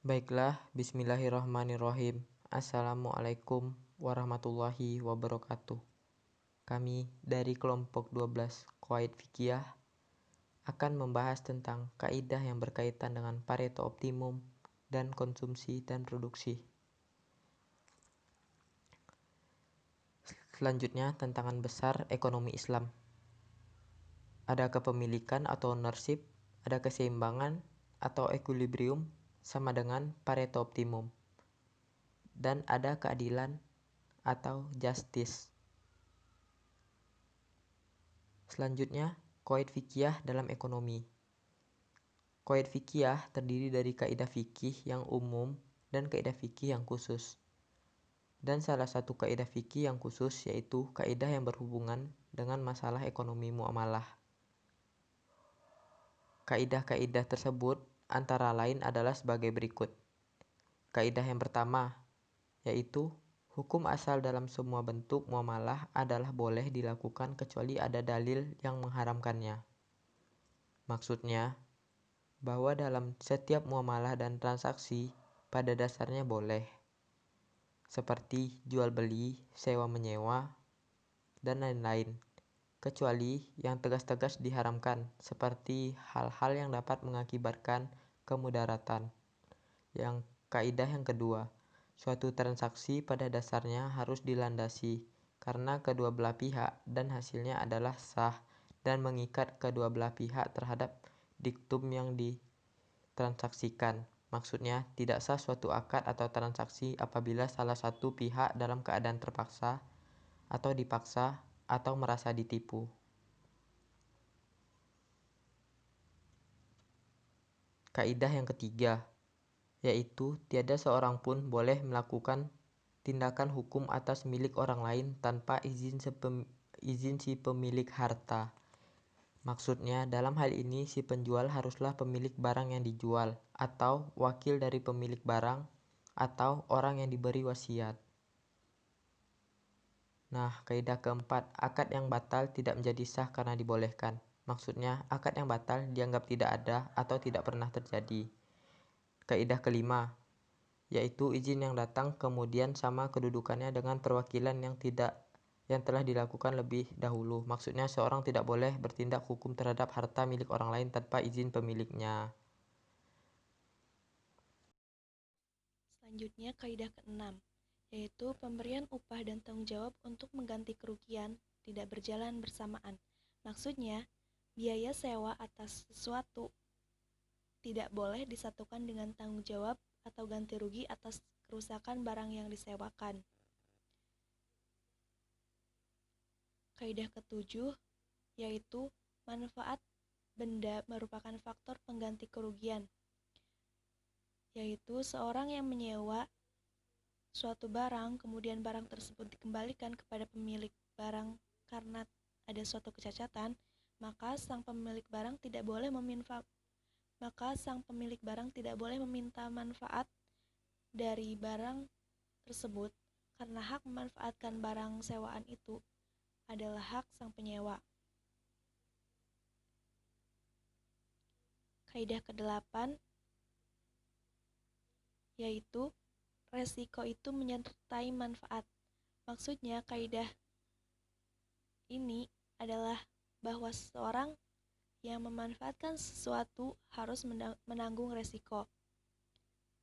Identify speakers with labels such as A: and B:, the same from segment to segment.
A: Baiklah, bismillahirrahmanirrahim. Assalamualaikum warahmatullahi wabarakatuh. Kami dari kelompok 12 Qawaid Fikih akan membahas tentang kaidah yang berkaitan dengan Pareto optimum dan konsumsi dan produksi. Selanjutnya, tantangan besar ekonomi Islam. Ada kepemilikan atau ownership, ada keseimbangan atau equilibrium sama dengan Pareto optimum. Dan ada keadilan atau justice. Selanjutnya, qawaid fikih dalam ekonomi. Qawaid fikih terdiri dari kaidah fikih yang umum dan kaidah fikih yang khusus. Dan salah satu kaidah fikih yang khusus yaitu kaidah yang berhubungan dengan masalah ekonomi muamalah. Kaidah-kaidah tersebut antara lain adalah sebagai berikut. Kaidah yang pertama yaitu hukum asal dalam semua bentuk muamalah adalah boleh dilakukan kecuali ada dalil yang mengharamkannya. Maksudnya, bahwa dalam setiap muamalah dan transaksi pada dasarnya boleh, seperti jual beli, sewa menyewa, dan lain-lain, kecuali yang tegas-tegas diharamkan, seperti hal-hal yang dapat mengakibatkan kemudaratan. Kaidah yang kedua, suatu transaksi pada dasarnya harus dilandasi karena kedua belah pihak dan hasilnya adalah sah dan mengikat kedua belah pihak terhadap diktum yang ditransaksikan. Maksudnya, tidak sah suatu akad atau transaksi apabila salah satu pihak dalam keadaan terpaksa atau dipaksa atau merasa ditipu. Kaidah yang ketiga, yaitu tiada seorang pun boleh melakukan tindakan hukum atas milik orang lain tanpa izin si pemilik harta. Maksudnya, dalam hal ini si penjual haruslah pemilik barang yang dijual, atau wakil dari pemilik barang, atau orang yang diberi wasiat. Nah, kaidah keempat, akad yang batal tidak menjadi sah karena dibolehkan. Maksudnya, akad yang batal dianggap tidak ada atau tidak pernah terjadi. Kaidah kelima, yaitu izin yang datang kemudian sama kedudukannya dengan perwakilan yang telah dilakukan lebih dahulu. Maksudnya seorang tidak boleh bertindak hukum terhadap harta milik orang lain tanpa izin pemiliknya.
B: Selanjutnya, kaidah keenam, yaitu pemberian upah dan tanggung jawab untuk mengganti kerugian tidak berjalan bersamaan. Maksudnya, biaya sewa atas sesuatu tidak boleh disatukan dengan tanggung jawab atau ganti rugi atas kerusakan barang yang disewakan. Kaidah ketujuh, yaitu manfaat benda merupakan faktor pengganti kerugian, yaitu seorang yang menyewa suatu barang, kemudian barang tersebut dikembalikan kepada pemilik barang karena ada suatu kecacatan, maka sang pemilik barang tidak boleh meminta manfaat dari barang tersebut karena hak memanfaatkan barang sewaan itu adalah hak sang penyewa. Kaidah ke-8, yaitu resiko itu menyertai manfaat. Maksudnya, kaidah ini adalah bahwa seseorang yang memanfaatkan sesuatu harus menanggung resiko.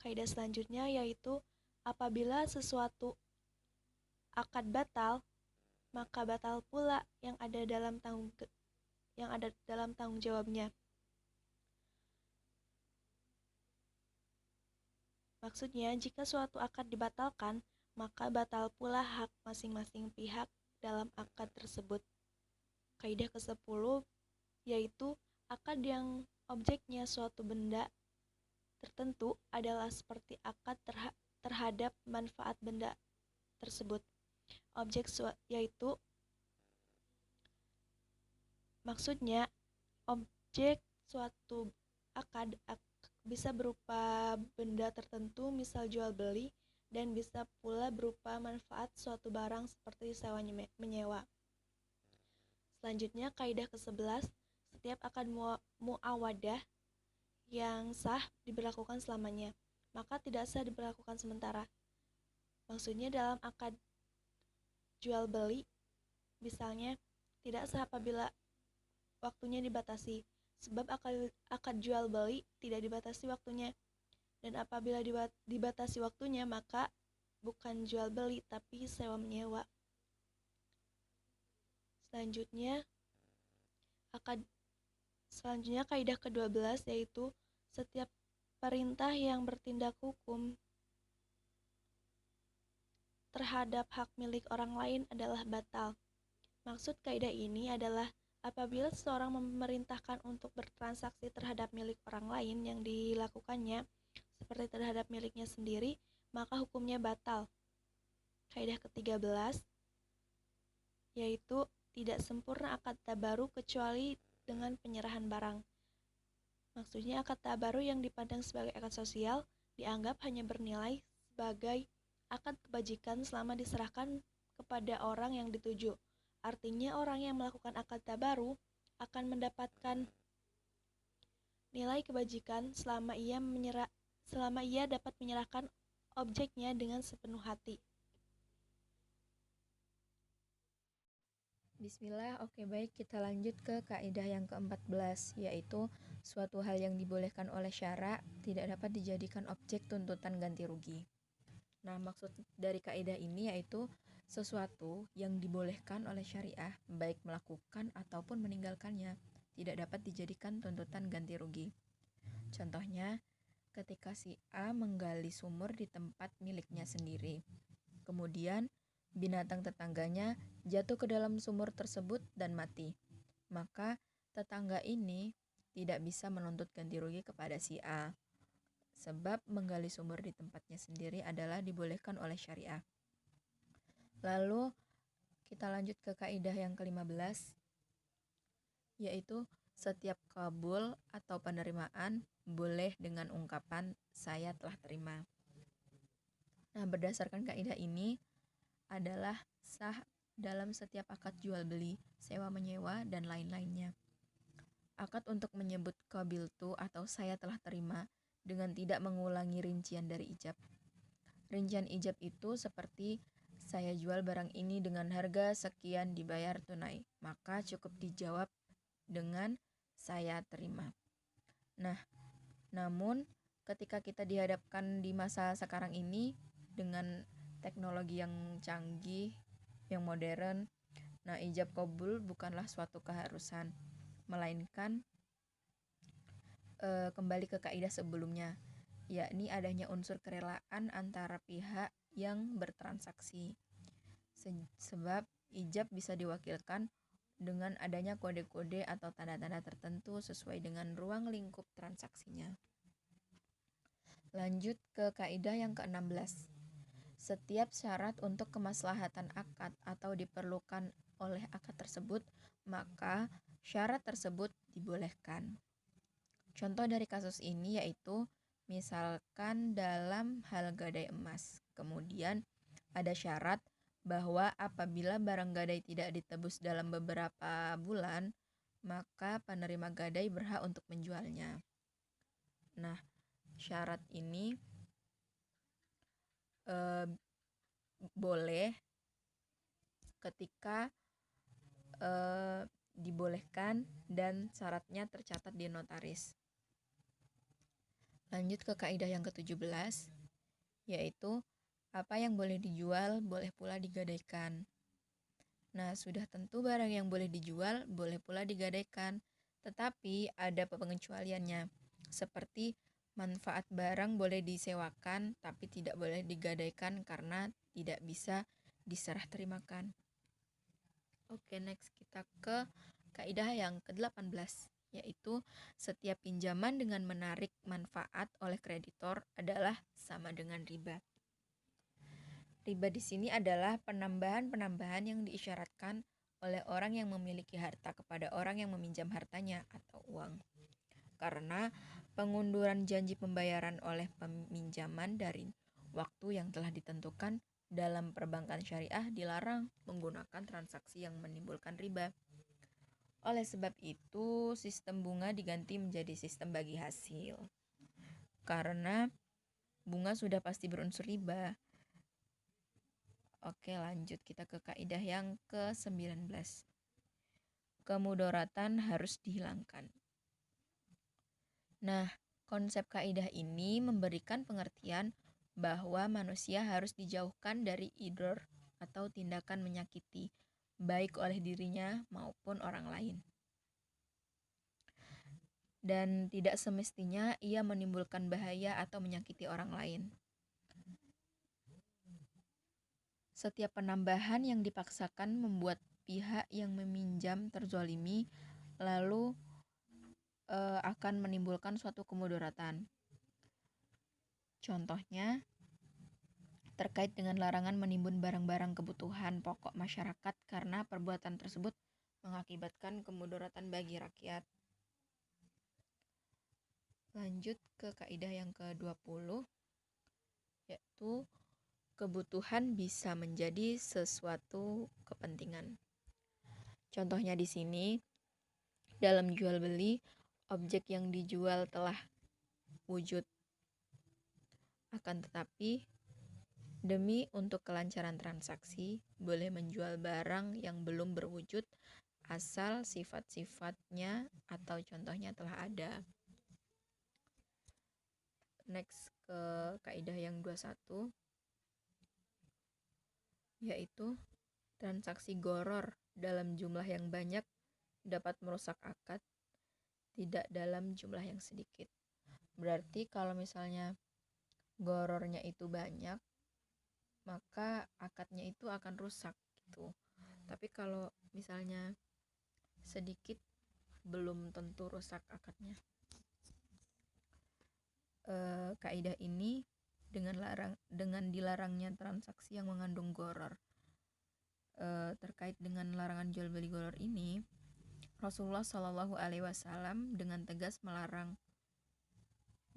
B: Kaidah selanjutnya yaitu apabila sesuatu akad batal, maka batal pula yang ada dalam tanggung jawabnya. Maksudnya, jika suatu akad dibatalkan, maka batal pula hak masing-masing pihak dalam akad tersebut. Kaidah ke-10 yaitu akad yang objeknya suatu benda tertentu adalah seperti akad terhadap manfaat benda tersebut. Maksudnya objek suatu akad bisa berupa benda tertentu, misal jual beli, dan bisa pula berupa manfaat suatu barang seperti sewa menyewa. Selanjutnya, kaidah ke-11, setiap akad muawadah yang sah diberlakukan selamanya. maka tidak sah diberlakukan sementara. Maksudnya dalam akad jual beli, misalnya tidak sah apabila waktunya dibatasi, sebab akad jual beli tidak dibatasi waktunya. Dan apabila dibatasi waktunya, maka bukan jual beli tapi sewa menyewa. Selanjutnya, kaidah ke-12 yaitu setiap perintah yang bertindak hukum terhadap hak milik orang lain adalah batal. Maksud kaidah ini adalah apabila seseorang memerintahkan untuk bertransaksi terhadap milik orang lain yang dilakukannya seperti terhadap miliknya sendiri, maka hukumnya batal. Kaidah ke-13 yaitu tidak sempurna akad tabaru kecuali dengan penyerahan barang. Maksudnya akad tabaru yang dipandang sebagai akad sosial dianggap hanya bernilai sebagai akad kebajikan selama diserahkan kepada orang yang dituju. Artinya orang yang melakukan akad tabaru akan mendapatkan nilai kebajikan selama ia dapat menyerahkan objeknya dengan sepenuh hati.
C: Bismillah, oke baik, kita lanjut ke kaidah yang ke-14, yaitu suatu hal yang dibolehkan oleh syara tidak dapat dijadikan objek tuntutan ganti rugi. Nah, maksud dari kaidah ini yaitu sesuatu yang dibolehkan oleh syariah, baik melakukan ataupun meninggalkannya, tidak dapat dijadikan tuntutan ganti rugi. Contohnya, ketika si A menggali sumur di tempat miliknya sendiri, kemudian binatang tetangganya jatuh ke dalam sumur tersebut dan mati, maka tetangga ini tidak bisa menuntut ganti rugi kepada si A, sebab menggali sumur di tempatnya sendiri adalah dibolehkan oleh syariah. Lalu kita lanjut ke kaidah yang ke-15, yaitu setiap kabul atau penerimaan boleh dengan ungkapan saya telah terima. Nah, berdasarkan kaidah ini adalah sah dalam setiap akad jual beli, sewa menyewa, dan lain-lainnya. Akad untuk menyebut qabiltu atau saya telah terima dengan tidak mengulangi rincian dari ijab. Rincian ijab itu seperti saya jual barang ini dengan harga sekian dibayar tunai, maka cukup dijawab dengan saya terima. Nah, namun ketika kita dihadapkan di masa sekarang ini dengan teknologi yang canggih, yang modern, nah ijab qabul bukanlah suatu keharusan, melainkan kembali ke kaidah sebelumnya, yakni adanya unsur kerelaan antara pihak yang bertransaksi. Sebab ijab bisa diwakilkan dengan adanya kode-kode atau tanda-tanda tertentu sesuai dengan ruang lingkup transaksinya. Lanjut ke kaidah yang ke-16. Setiap syarat untuk kemaslahatan akad atau diperlukan oleh akad tersebut, maka syarat tersebut dibolehkan. Contoh dari kasus ini yaitu misalkan dalam hal gadai emas, kemudian ada syarat bahwa apabila barang gadai tidak ditebus dalam beberapa bulan, maka penerima gadai berhak untuk menjualnya. Nah, syarat ini boleh ketika dibolehkan dan syaratnya tercatat di notaris. Lanjut ke kaidah yang ke-17, yaitu apa yang boleh dijual boleh pula digadaikan. Nah, sudah tentu barang yang boleh dijual boleh pula digadaikan, tetapi ada pengecualiannya. Seperti manfaat barang boleh disewakan tapi tidak boleh digadaikan karena tidak bisa diserah terimakan. Oke, next kita ke kaidah yang ke-18, yaitu setiap pinjaman dengan menarik manfaat oleh kreditor adalah sama dengan riba. Riba di sini adalah penambahan-penambahan yang diisyaratkan oleh orang yang memiliki harta kepada orang yang meminjam hartanya atau uang. Karena pengunduran janji pembayaran oleh peminjaman dari waktu yang telah ditentukan dalam perbankan syariah dilarang menggunakan transaksi yang menimbulkan riba. Oleh sebab itu, sistem bunga diganti menjadi sistem bagi hasil. Karena bunga sudah pasti berunsur riba. Oke, lanjut kita ke kaidah yang ke-19. Kemudaratan harus dihilangkan. Nah, konsep kaidah ini memberikan pengertian bahwa manusia harus dijauhkan dari idror atau tindakan menyakiti, baik oleh dirinya maupun orang lain. Dan tidak semestinya ia menimbulkan bahaya atau menyakiti orang lain. Setiap penambahan yang dipaksakan membuat pihak yang meminjam terzolimi, lalu akan menimbulkan suatu kemudaratan. Contohnya, terkait dengan larangan menimbun barang-barang kebutuhan pokok masyarakat karena perbuatan tersebut mengakibatkan kemudaratan bagi rakyat. Lanjut ke kaidah yang ke-20, yaitu kebutuhan bisa menjadi sesuatu kepentingan. Contohnya di sini, dalam jual beli, objek yang dijual telah wujud. Akan tetapi, demi untuk kelancaran transaksi, boleh menjual barang yang belum berwujud asal sifat-sifatnya atau contohnya telah ada. Next ke kaidah yang 21, yaitu transaksi gharar dalam jumlah yang banyak dapat merusak akad, tidak dalam jumlah yang sedikit. Berarti kalau misalnya ghararnya itu banyak, maka akadnya itu akan rusak gitu. Tapi kalau misalnya sedikit, belum tentu rusak akadnya. Kaidah ini dengan dilarangnya transaksi yang mengandung gharar. Terkait dengan larangan jual beli gharar ini, Rasulullah Shallallahu Alaihi Wasallam dengan tegas melarang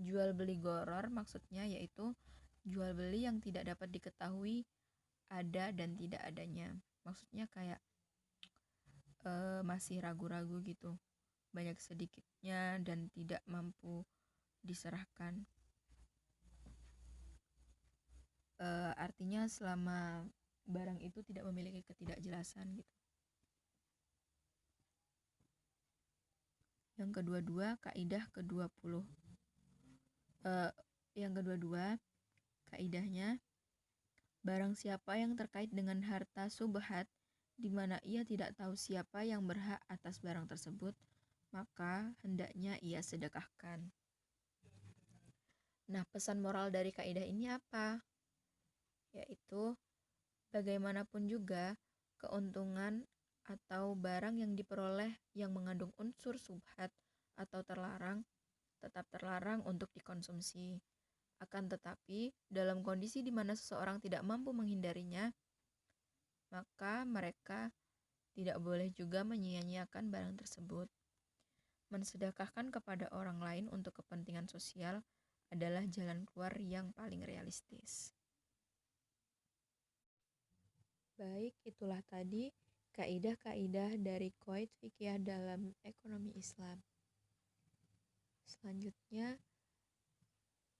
C: jual beli gharar, maksudnya yaitu jual beli yang tidak dapat diketahui ada dan tidak adanya. Maksudnya kayak masih ragu-ragu gitu, banyak sedikitnya dan tidak mampu diserahkan. Artinya selama barang itu tidak memiliki ketidakjelasan gitu. Yang kedua-dua, kaidah ke-20. Yang kedua-dua, kaidahnya, barang siapa yang terkait dengan harta subhat di mana ia tidak tahu siapa yang berhak atas barang tersebut, maka hendaknya ia sedekahkan. Nah, pesan moral dari kaidah ini apa? Yaitu bagaimanapun juga keuntungan atau barang yang diperoleh yang mengandung unsur subhat atau terlarang tetap terlarang untuk dikonsumsi. Akan tetapi, dalam kondisi di mana seseorang tidak mampu menghindarinya, maka mereka tidak boleh juga menyia-nyiakan barang tersebut. Mensedekahkan kepada orang lain untuk kepentingan sosial adalah jalan keluar yang paling realistis. Baik, itulah tadi kaidah-kaidah dari qawaid fikih dalam ekonomi Islam. Selanjutnya,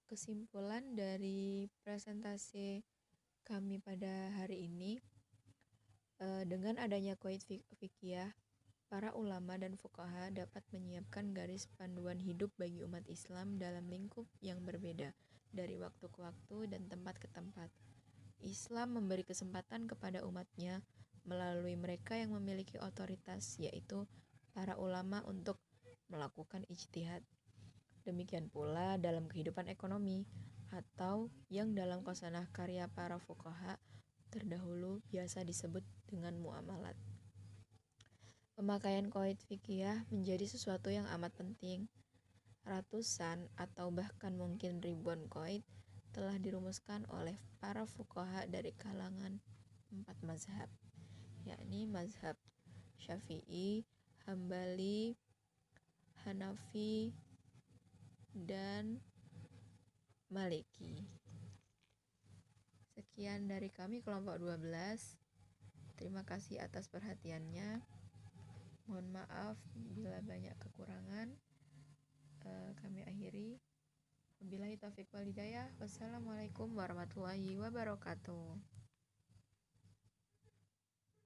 C: kesimpulan dari presentasi kami pada hari ini, dengan adanya qawaid fikih, para ulama dan fuqaha dapat menyiapkan garis panduan hidup bagi umat Islam dalam lingkup yang berbeda dari waktu ke waktu dan tempat ke tempat. Islam memberi kesempatan kepada umatnya melalui mereka yang memiliki otoritas, yaitu para ulama, untuk melakukan ijtihad. Demikian pula dalam kehidupan ekonomi, atau yang dalam qasanah karya para fuqaha terdahulu biasa disebut dengan muamalat. Pemakaian qawaid fikih menjadi sesuatu yang amat penting. Ratusan atau bahkan mungkin ribuan qawaid telah dirumuskan oleh para fuqaha dari kalangan 4 mazhab, yakni mazhab Syafi'i, Hambali, Hanafi, dan Maliki. Sekian dari kami kelompok 12. Terima kasih atas perhatiannya. Mohon maaf bila banyak kekurangan. Kami akhiri. Wabillahi taufiq wal hidayah. Wassalamualaikum warahmatullahi wabarakatuh.